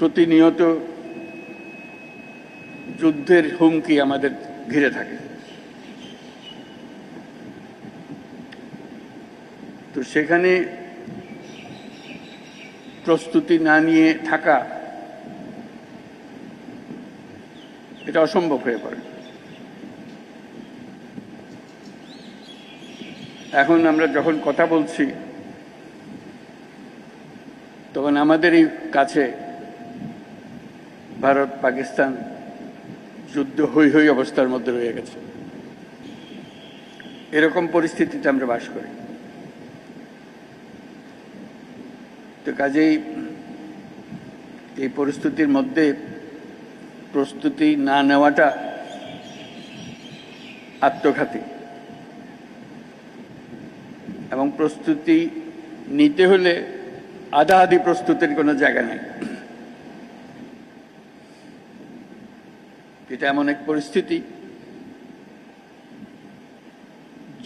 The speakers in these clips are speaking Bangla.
প্রতিনিয়ত যুদ্ধের হুমকি আমাদের ঘিরে থাকে। তো সেখানে প্রস্তুতি না নিয়ে থাকা এটা অসম্ভব হয়ে পড়ে। এখন আমরা যখন কথা বলছি তখন আমাদেরই কাছে ভারত পাকিস্তান যুদ্ধ হই হই অবস্থার মধ্যে রয়ে গেছে। এরকম পরিস্থিতিতে আমরা বাস করি। তো কাজেই এই পরিস্থিতির মধ্যে প্রস্তুতি না নেওয়াটা আত্মঘাতী, এবং প্রস্তুতি নিতে হলে আধা আধি প্রস্তুতির কোনো জায়গা নেই। এটা এমন এক পরিস্থিতি,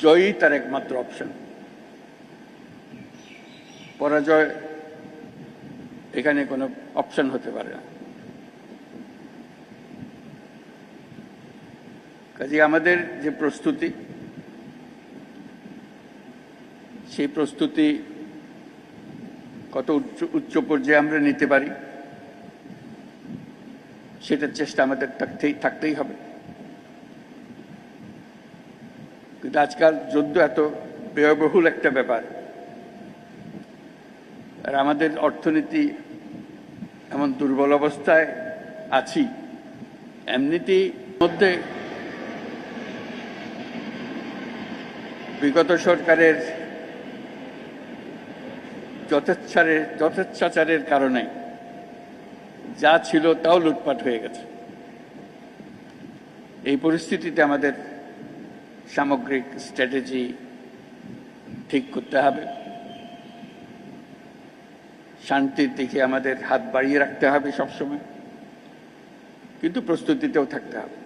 জয়ই তার একমাত্র অপশন। পরাজয় এখানে কোনো অপশন হতে পারে না। কাজে আমাদের যে প্রস্তুতি, সেই প্রস্তুতি কত উচ্চ পর্যায়ে আমরা নিতে পারি সেটার চেষ্টা আমাদের থাকতেই হবে। কিন্তু আজকাল যুদ্ধ এত ব্যয়বহুল একটা ব্যাপার, আর আমাদের অর্থনীতি এমন দুর্বল অবস্থায় আছি, এমনিতেই মধ্যে বিগত সরকারের যথেচ্ছাচারের কারণে যা ছিল তাও লুটপাট হয়ে গেছে। এই পরিস্থিতিতে আমাদের সামগ্রিক স্ট্র্যাটেজি ঠিক করতে হবে। শান্তির দিকে আমাদের হাত বাড়িয়ে রাখতে হবে সবসময়, কিন্তু প্রস্তুতিতেও থাকতে হবে।